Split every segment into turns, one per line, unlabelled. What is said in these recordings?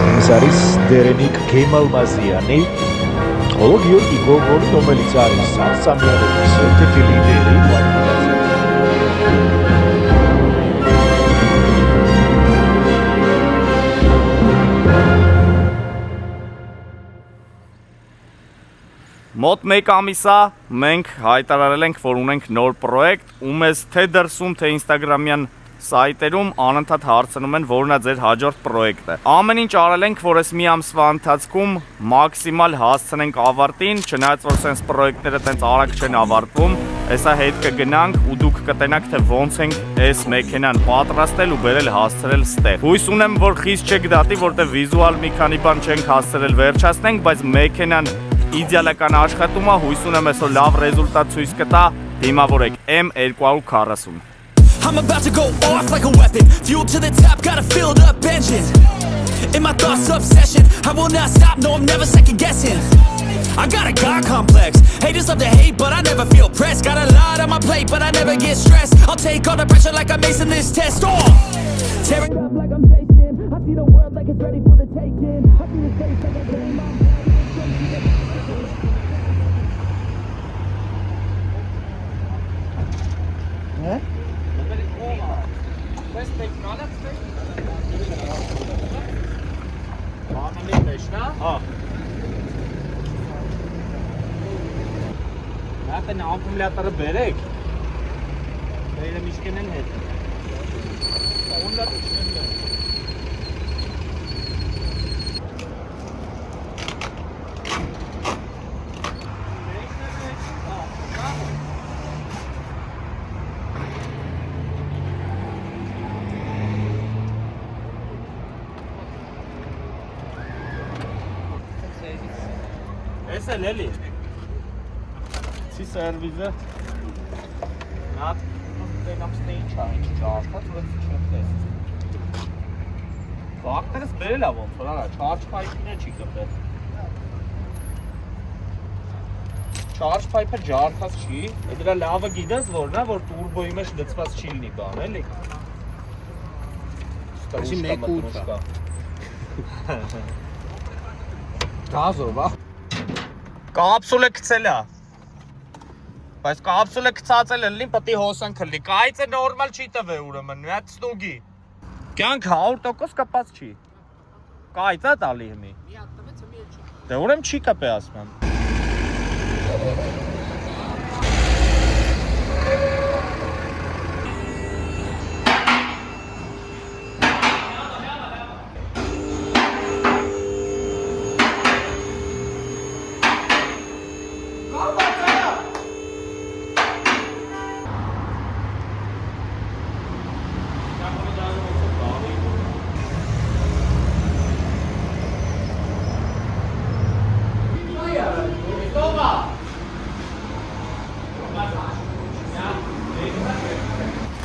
Komisaris Derenik Kemal-Mazriani, Ով Գյորգի Գոգոլի რომელიც არის Սամսամյանի սերտիֆի լիդերի
Մոտ մեկ ամիսա մենք հայտարարել ենք, որ ունենք նոր պրոյեկտ, ու մեզ թե դրսում, թե ինստագրամյան սայտերում անընդհատ հարցնում են, որն է ձեր հաջորդ պրոյեկտը։ Ամեն ինչ արել ենք, որ այս մի ամսվա ընթացքում մաքսիմալ հասցնենք ավարտին, չնայած որ sense պրոյեկտները տենց արագ չեն ավարտվում, հեսա հետ կգնանք ու դուք կտենաք, թե ոնց ենք այս մեքենան պատրաստել ու բերել հասցրել ստեղ։ Հույս ունեմ, որ խիստ չեք դատի, որտեղ վիզուալ մի քանի բան չենք հասցրել վերջացնենք, բայց մեքենան իդեալական աշխատում է, հույս ունեմ այսօր լավ ռեզուլտատ ցույց կտա, դիմավորեք M240։
I'm about to go off like a weapon, fuel to the top, got a filled up engine. In my thoughts, obsession, I will not stop, no, I'm never second guessing. I got a God complex, haters love to hate, but I never feel pressed. Got a lot on my plate, but I never get stressed. I'll take all the pressure like I'm acing this test. Tear it up like I'm Jason, I see the world like it's ready for the taking. I see the face like I blame my
Հատեն ակումուլյատորը բերեք, բերը միշկեն են հետ։ Ես էլ էլի Չի սերվիզը Նա տենամստե ինչ ա, ինչ չարպած, որ չեմ տեսից Վաղներս բերել ա ոնց, որ արա, չարջ պայպինը չի կպել Չարջ պայպը ջարդած չի, դրա լավը գիտես որն է, որ տուրբոյի մեջ դծված չի լինի բան, էլի Այսի մեկ ուտա Գազով, ա Կապսուլը կծել է Բայց կապսուլը կծածել է լինի, պտի հոսանք լինի, կայցը նորմալ չի տվե ուրեմն, մի հատ ստուգի Կյանք 100% կպած չի Կայց է տալի հիմի Մի հատ տվեց, մի հատ չի Դե ուրեմ չի կպե ասում եմ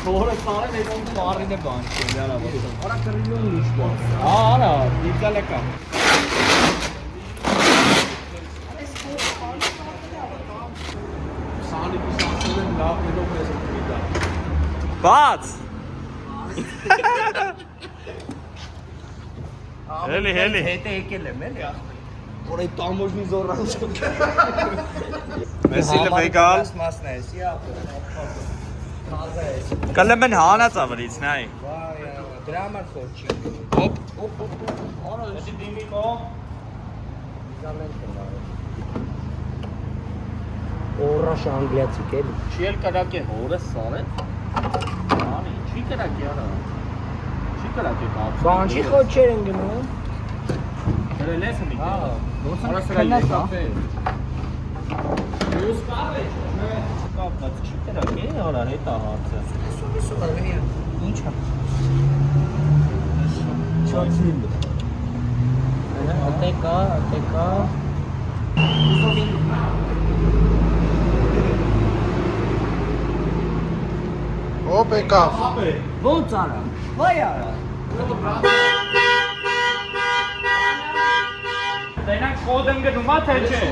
Որը սարեն է ոնց բարին է բան չեն, յարա ոսը Արա կրիլյոն լիշ բան Արա, դիգալեկա Սանի պիսանցել են լավ նելով ես ընտրի դա Բաց Հելի, հելի Հետ է եկել եմ, էլի Որ այդ տամոժնի զորան չոք Մեսիլը վեգալ Մասն է, սի Կլեմ են հանած ավրից, նայ Դրա համար խոր չի Հոպ Արա, եսի դիմի մո Իզալեն կնարը Օրաշ անգլիացիկ էլի Չի էլ կրակ է հորը սարեն Անի, չի կրակ է արա Չի կրակ է կապ Բան չի խոչեր են գնում Հրել ես հմի Արա սրա ես կապ է Յուս կապ է Կապված չի կրակ է, արա հետ ահարցը Սուր արվենի ինչ հա Չոչին Ատեկա Հոպ եկավ Ոնց արա, վայ արա Տենակ կոդ եմ գնում, թե չէ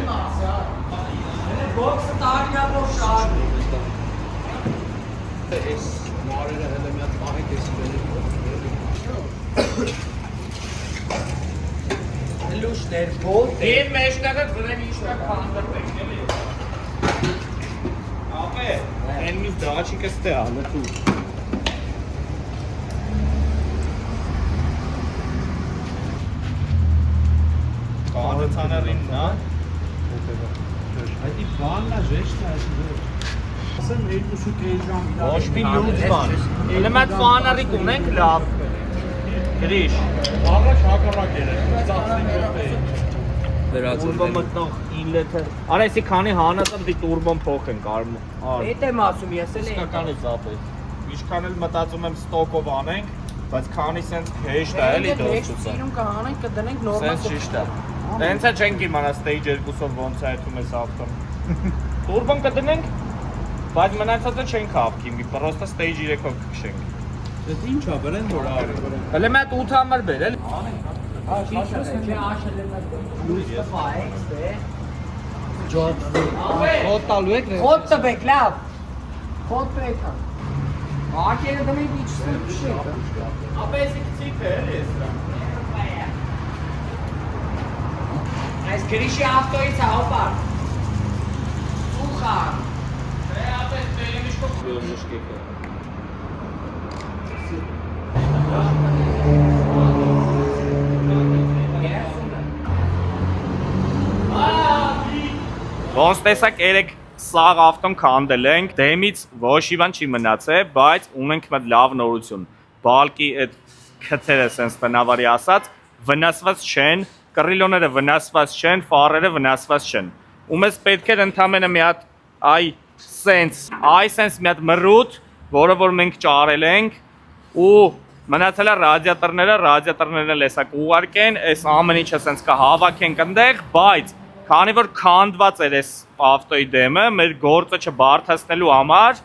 Բոքսը տարիավոր շարդ Ես մարերը հելը միատ պահեք ես
մեջներ ոտ է։
Եվ մեջտեղը գրեն ինչ-կա քանդրտենք, էլի։ Ապե, են միս դաղաչիկը ստե ալը տու։ Կանը ծանարին, նա։
Այդ բանն է ժեշտ է այդ։ Ասեմ 2.5 ժամ իրար։
Ոչ մի լուծ բան։ Էլի մատ ֆանարիկ ունենք լավ։ Գրիշ։
Առաջ հակառակ էր, ծածկին րոպե։
Տուրբո մտնող ինլետը։ Արա էսի քանի հանածը դի տուրբոն փոխենք արմ։
Էդ եմ ասում, ես էլ եմ։
Իսկականից ապե։ Ինչքան էլ մտածում եմ ստոկով անենք, բայց քանի սենց հեշտ է էլի դόσուցը։
Սիրուն կանենք, կդնենք նորմալ։
Սենց ճիշտ է։ Տենց է չենք իմանա stage 2-ով ոնց է այդում ես ավտոն։ Տուրբոն կդնենք, բայց մնացածը չենք հավքի, մի պրոստը stage 3-ով կքշենք։
Դա ինչ է, բրեն որ արի։
Հələ մատ 8 համար բեր, էլի։
Խոտ տալու եք։
Խոտ տվեք, լավ։ Խոտ տվեք։ Ակերը դնենք իջսու քշեք։
Ապա էսի կցիք է, էլի ես դրան։
Այս գրիշի ավտոից է, հոպա։ Ուխա։
Դե ապա դերը միշկով Ոնց տեսակ երեք սաղ ավտոն քանդել ենք, դեմից ոչ մի բան չի մնացել, բայց ունենք մի լավ նորություն։ Բալկի այդ քթերը sense տնավարի ասած վնասված չեն, կռիլոները վնասված չեն, ֆարերը վնասված չեն։ Ու մեզ պետք է ընդամենը մի հատ sense մի հատ մռութ, որը որ մենք ճարել ենք ու մնացել է ռադիատորները լեսակ ուղարկեն, այս ամեն ինչը sense կհավաքենք այնտեղ, բայց քանի որ քանդված էր այս ավտոյի դեմը, մեր գործը չբարդացնելու համար,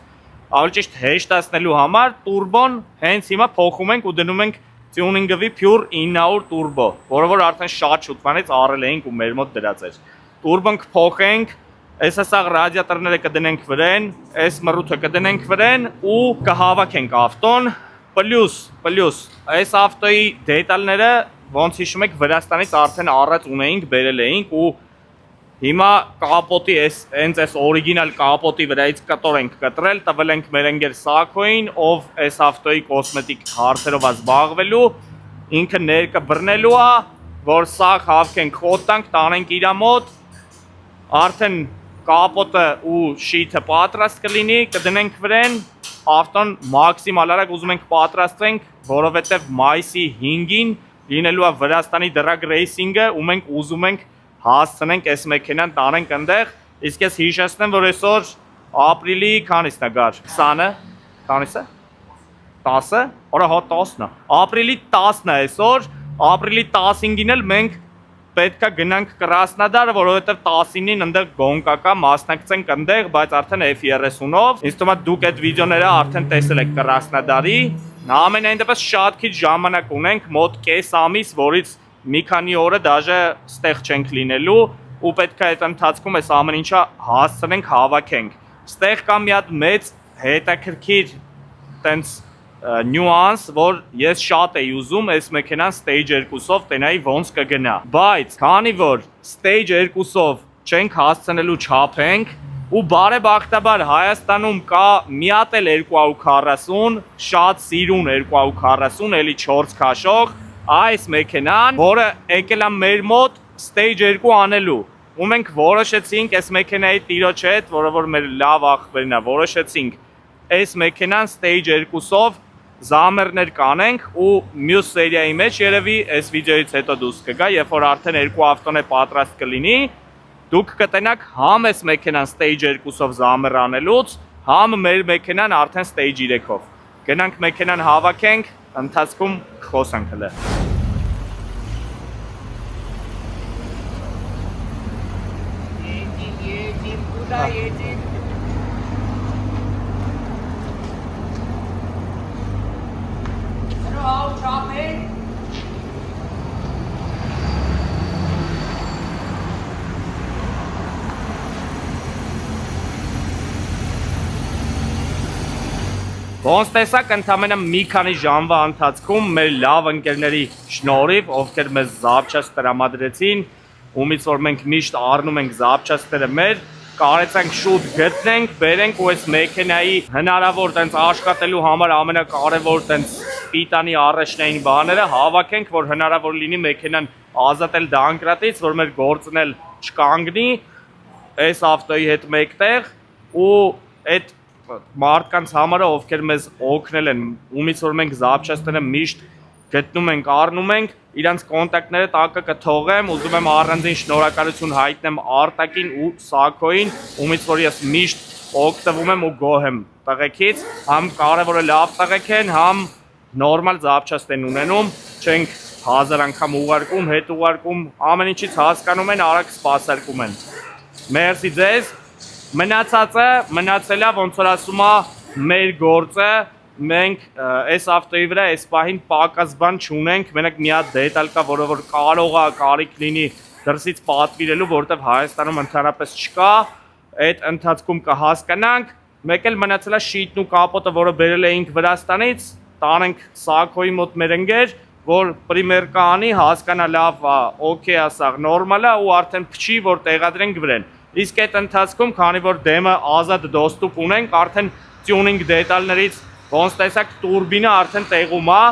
ավելի ճիշտ հեշտացնելու համար, տուրբոն հենց հիմա փոխում ենք ու դնում ենք tuning-ը pure 900 turbo, որը որ արդեն շատ շուտվանից առել էինք ու մեր մոտ դրած էր։ Տուրբոն կփոխենք, այս հսաղ ռադիատորները կդնենք վրեն, այս մռութը կդնենք վրեն ու կհավաքենք ավտոն, պլյուս, այս ավտոյի դետալները ոնց հիշում եք Վրաստանից արդեն առած ունեինք, բերել էինք ու հիմա կապոտի հենց այս օրիգինալ կապոտի վրայից կտոր ենք կտրել, տվել ենք մեր ընկեր Սաքոին, ով այս ավտոյի կոսմետիկ հարցերով է զբաղվելու, ինքը ներկը բռնելու է, որ սաղ հավքենք, խոտանք, տանենք իր մոտ, արդեն կապոտը ու շիթը պատրաստ կլինի, կդնենք վրեն, ավտոն մաքսիմալ արագ ուզում ենք պատրաստենք, որովհետև մայիսի 5-ին լինելու է Վրաստանի դրագ ռեյսինգը, ու մենք ուզում ենք հասցնենք այս մեքենան տանենք այնտեղ, իսկ ես հիշեցնեմ, որ այսօր ապրիլի քանիսն է գար, 20-ը, քանիս է, 10-ը, օրա հա 10-ն է, ապրիլի 10-ն է այսօր, ապրիլի 15-ին էլ մենք պետք է գնանք Կրասնոդար, որովհետև 19-ին այնտեղ գոնկա կա, մասնակցենք այնտեղ, բայց արդեն F30-ով, ինձ թվում է դուք այդ վիդեոները արդեն տեսել եք Կրասնոդարի, ամենայն դեպս շատ քիչ ժամանակ ունենք, մոտ կես ամիս, որից մի քանի օրը դաժե ստեղ չենք լինելու ու պետք է այդ ընթացքում այս ամեն ինչը հասցնենք հավաքենք։ Ստեղ կա մի հատ մեծ հետաքրքիր տենց նյուանս, որ ես շատ էի ուզում այս մեքենան stage 2-ով տենայի ոնց կգնա։ Բայց քանի որ stage 2-ով չենք հասցնելու չափենք ու բարեբախտաբար Հայաստանում կա մի հատ էլ 240, շատ սիրուն 240, էլի 4 քաշող այս մեքենան, որը եկել է մեր մոտ stage 2 անելու, ու մենք որոշեցինք այս մեքենայի տիրոջ հետ, որը որ մեր լավ աղբերն է, որոշեցինք այս մեքենան stage 2-ով զամերներ կանենք ու մյուս սերիայի մեջ երևի այս վիդեոից հետո դուրս կգա, երբ որ արդեն երկու ավտոն է պատրաստ կլինի, դուք կտենաք համ այս մեքենան stage 2-ով զամեր անելուց, համ մեր մեքենան արդեն stage 3-ով։ Գնանք մեքենան հավաքենք, ընթացքում խոսանք հլը։
Едем. Hello, chopping.
Ոնց տեսակ ընդամենը մի քանի ժամվա ընթացքում մեր լավ ընկերների շնորհիվ, ովքեր մեզ զապչաս տրամադրեցին, ումից որ մենք միշտ առնում ենք զապչասները մեր, կարեցանք շուտ գտնենք, բերենք ու այս մեքենայի հնարավոր տենց աշխատելու համար ամենակարևոր տենց պիտանի առաջնային բաները հավաքենք, որ հնարավոր լինի մեքենան ազատել դանկրատից, որ մեր գործն էլ չկանգնի այս ավտոյի հետ մեկտեղ ու այդ մարդկանց համարը, ովքեր մեզ օգնել են, ումից որ մենք զապչասները միշտ գտնում ենք, առնում ենք, իրանց կոնտակտները տակը կթողեմ, ուզում եմ առանձին շնորհակալություն հայտնեմ Արտակին ու Սաքոին, ումից որ ես միշտ օգտվում եմ ու գոհ եմ տղեկից, համ կարևորը լավ տղեկ են, համ նորմալ զապչաստ են ունենում, չենք 1000 անգամ ուղարկում, հետ ուղարկում, ամեն ինչից հասկանում են, արագ սպասարկում են։ Մերսի ձեզ, մնացածը մնացել է, ոնց որ ասում է մեր գործը, մենք այս ավտոյի վրա այս պահին պակաս բան չունենք, մենակ մի հատ դետալ կա, որը որ կարող է կարիք լինի դրսից պատվիրելու, որովհետև Հայաստանում ընդհանրապես չկա, այդ ընթացքում կհասկանանք, մեկ էլ մնացել է շիթն ու կապոտը, որը բերել էինք Վրաստանից, տանենք Սաքոյի մոտ մեր ընկեր, որ պրիմեր կանի, հասկանա լավ, օքեյ է, սա նորմալ է ու արդեն փչի, որ տեղադրենք վրան։ Իսկ այդ ընթացքում, քանի որ դեմը ազատ դոստուպ ունենք, արդեն տյունինգ դետալներից ոնց տեսակ տուրբինը արդեն տեղում է,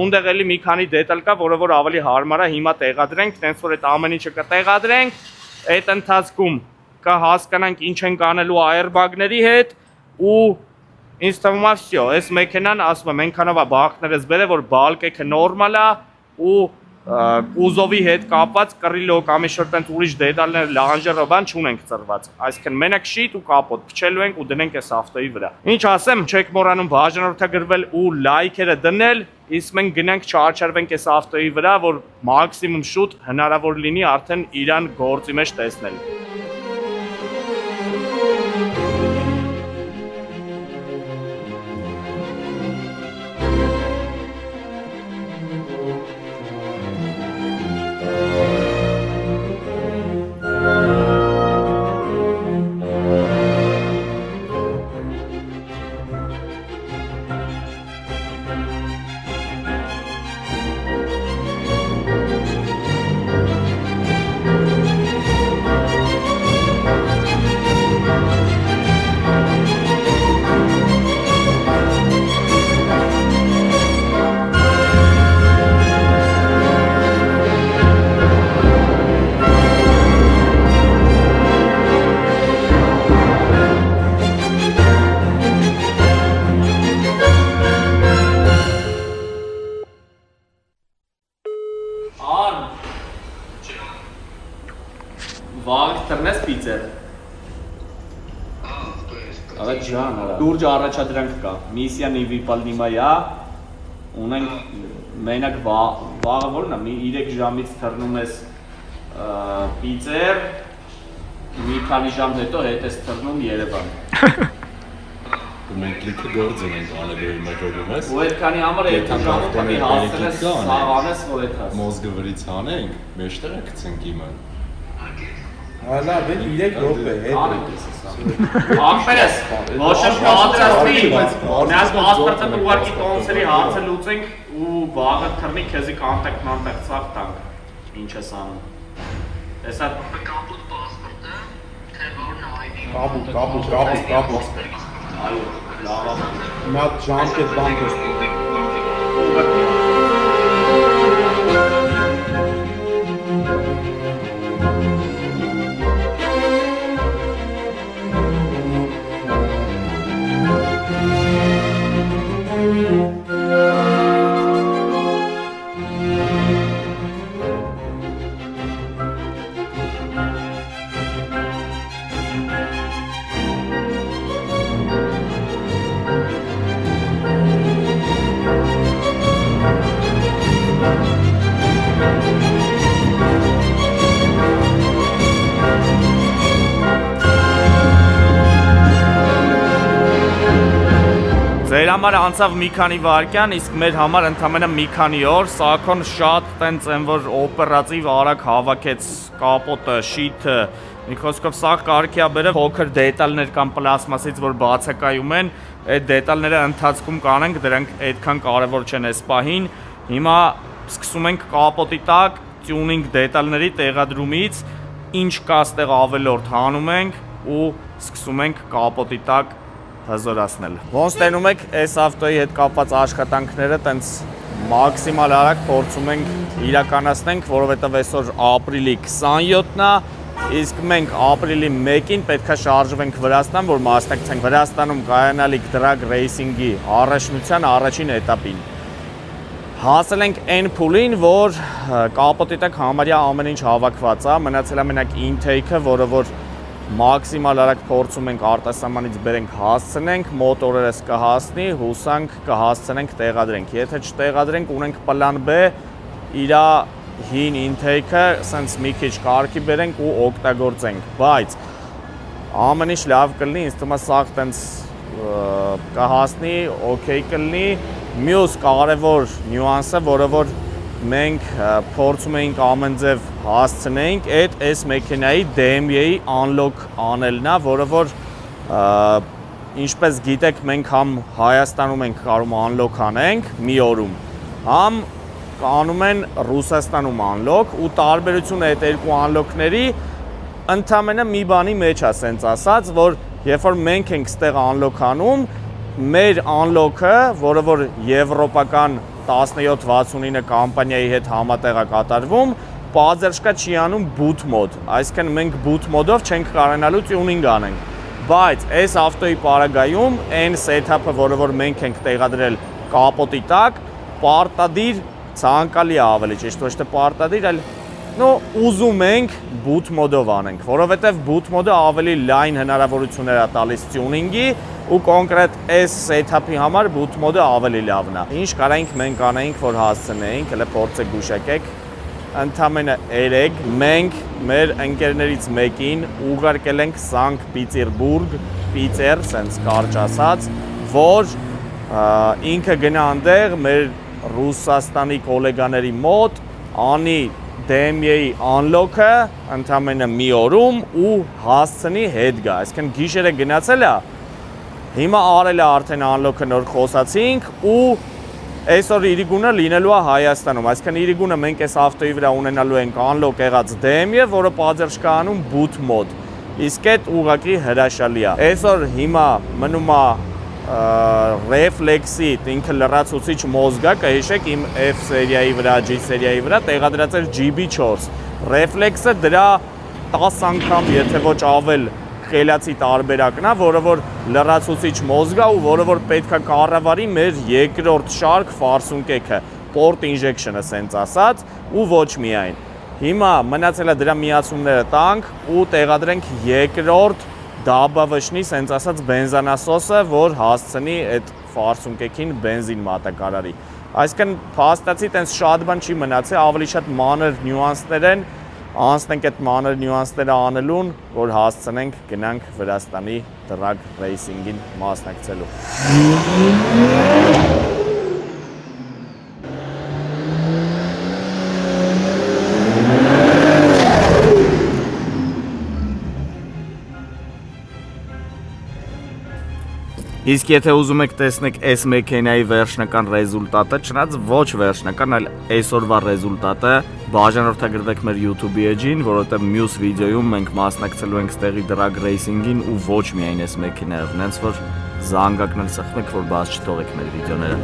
ունդեղ էլի մի քանի դետալ կա, որը որ ավելի հարմար է հիմա տեղադրենք, տենց որ այդ ամեն ինչը կտեղադրենք, այդ ընթացքում կհասկանանք ինչ ենք անելու airbag-ների հետ ու ինձ թվում է վсё, այս մեքենան ասում եմ, այնքանով է բախտներս բերել, որ բալկեքը նորմալ է ու կուզովի հետ կապված կռիլո կամ ինչ-որ տենց ուրիշ դետալներ լանժերով բան չունենք ծրված, այսինքն մենակ շիթ ու կապոտ փչելու ենք ու դնենք այս ավտոյի վրա։ Ինչ ասեմ, չեք մոռանում բաժանորդագրվել ու լայքերը դնել, իսկ մենք գնանք չարչարվենք այս ավտոյի վրա, որ մաքսիմում շուտ հնարավոր լինի արդեն իրան գործի մեջ տեսնել։ Լուրջ առաջադրանք կա, միսիա նիվիպալնիմայա, ունենք մենակ վաղը որն է, մի 3 ժամից թռնում ես պիծեր, մի քանի ժամ հետո հետ ես թռնում Երևան։
Մենք լիքը գործ ենք անելու մեր հողում ես։
Ու այդքանի համար երկու ժամում պետք է հասցնես սաղ անես, որ այդ հաս։
Մոզգը վրից հանենք, մեջտեղը գցենք իմը։
Հալա, բեք 3 րոպե, հետ
Ակպերես, ոչ եմ պատրաստի, նայած պասպորտը ուղարկի կոնսերի հարցը լուծենք ու վաղը թռնի քեզի կոնտակտ սաղ տանք, ինչ ես անում։ Ես այդ
կապուտ պասպորտը, թե որն ID։
կապուտ։
Այո, լավ է։
Հիմա ժամկետ բան կստուգենք։
ձեր համար անցավ մի քանի վայրկյան, իսկ մեր համար ընդամենը մի քանի օր, Սակոն շատ տենց են, որ օպերատիվ արագ հավաքեց կապոտը, շիթը, մի խոսքով սա կարքի է բերել փոքր դետալներ կամ պլաստմասից, որ բացակայում են, այդ դետալները ընթացքում կանենք, դրանք այդքան կարևոր չեն այս պահին։ Հիմա սկսում ենք կապոտի տակ տյունինգ դետալների տեղադրումից, ինչ կա ստեղ ավելորդ հանում ենք ու սկսում ենք կապոտի տակ հզորացնել։ Ոնց տենում եք այս ավտոյի հետ կապված աշխատանքները տենց մաքսիմալ արագ փորձում ենք իրականացնենք, որովհետև այսօր ապրիլի 27-ն է, իսկ մենք ապրիլի 1-ին պետք է շարժվենք Վրաստան, որ մասնակցենք Վրաստանում կայանալիք դրագ ռեյսինգի առաջնության առաջին էտապին։ Հասել ենք այն փուլին, որ կապոտի տակ համարյա ամեն ինչ հավաքված է, մնացել է մենակ intake-ը, որը որ մաքսիմալ արագ փորձում ենք արտասահմանից բերենք հասցնենք, մոտորերս կհասնի, հուսանք կհասցնենք տեղադրենք։ Եթե չտեղադրենք, ունենք պլան B, իր հին intake-ը սենց մի քիչ կարգի բերենք ու օգտագործենք, բայց ամեն ինչ լավ կլինի, ինձ թվում է սաղ տենց կհասնի, օքեյ կլինի։ Մյուս կարևոր նյուանսը, որը որ մենք փորձում էինք ամեն ձև հասցնենք, այս մեքենայի DMA-ի unlock անելն է, որը որ ինչպես գիտեք, մենք համ Հայաստանում ենք կարում unlock անենք մի օրում, համ անում են Ռուսաստանում unlock ու տարբերությունը այդ երկու unlock-ների ընդամենը մի բանի մեջ է սենց ասած, որ երբ որ մենք ենք ստեղ unlock անում, մեր unlock-ը, որը որ եվրոպական 1769 կամպանիայի հետ համատեղ է կատարվում, պազերշկա չի անում boot mode, այսինքն մենք boot mode-ով չենք կարողանալու tuning անենք, բայց այս ավտոյի պարագայում այն setup-ը, որը որ մենք ենք տեղադրել կապոտի տակ, պարտադիր ցանկալի է ավելի ճիշտ, ոչ թե պարտադիր, այլ ուզում ենք boot mode-ով անենք, որովհետև boot mode-ը ավելի լայն հնարավորություններ է տալիս tuning-ի ու կոնկրետ այս setup-ի համար boot mode-ը ավելի լավն է։ Ինչ կարայինք մենք անեինք, որ հասցնեինք, հələ փորձեք գուշակեք, ընդամենը 3 մենք մեր ընկերներից մեկին ուղարկել ենք Սանկտ Պետերբուրգ, Պիտեր, սենց կարճ ասած, որ ինքը գնա այնտեղ մեր Ռուսաստանի գոլեգաների մոտ, անի DMA-ի unlock-ը ընդամենը մի օրում ու հասցնի հետ գա, այսինքն գիշերը գնացել է, հիմա արել է արդեն unlock-ը նոր խոսացինք ու այսօր իրիկունը լինելու է Հայաստանում, այսինքն իրիկունը մենք այս ավտոյի վրա ունենալու ենք unlock եղած DMA, որը պազերշկա անում boot mode, իսկ այդ ուղղակի հրաշալի է։ Այսօր հիմա մնում է Reflex-ի ինքը լրացուցիչ մոզգա, կհիշեք իմ F սերիայի վրա, G սերիայի վրա տեղադրած էր GB4, Reflex-ը դրա 10 անգամ, եթե ոչ ավել խելացի տարբերակն է, որը որ լրացուցիչ մոզգա ու որը որ պետք է կառավարի մեր երկրորդ շարք ֆարսունկեքը, port injection-ը սենց ասած ու ոչ միայն։ Հիմա մնացել է դրա միացումները տանք ու տեղադրենք երկրորդ դաբավշնի սենց ասած բենզանասոսը, որ հասցնի այդ ֆարսունկեքին բենզին մատակարարի։ Այսինքն փաստացի տենց շատ բան չի մնացել, ավելի շատ մանր նյուանսներ են, անցնենք այդ մանր նյուանսները անելուն, որ հասցնենք գնանք Վրաստանի դրագ ռեյսինգին մասնակցելու։ Իսկ եթե ուզում եք տեսնեք այս մեքենայի վերջնական ռեզուլտատը, չնայած ոչ վերջնական, այլ այսօրվա ռեզուլտատը, բաժանորդագրվեք մեր YouTube-ի էջին, որովհետև մյուս վիդեոյում մենք մասնակցելու ենք ստեղի դրագ ռեյսինգին ու ոչ միայն այս մեքենայով, նենց որ զանգակն էլ սխմեք, որ բաց չթողեք մեր վիդեոները։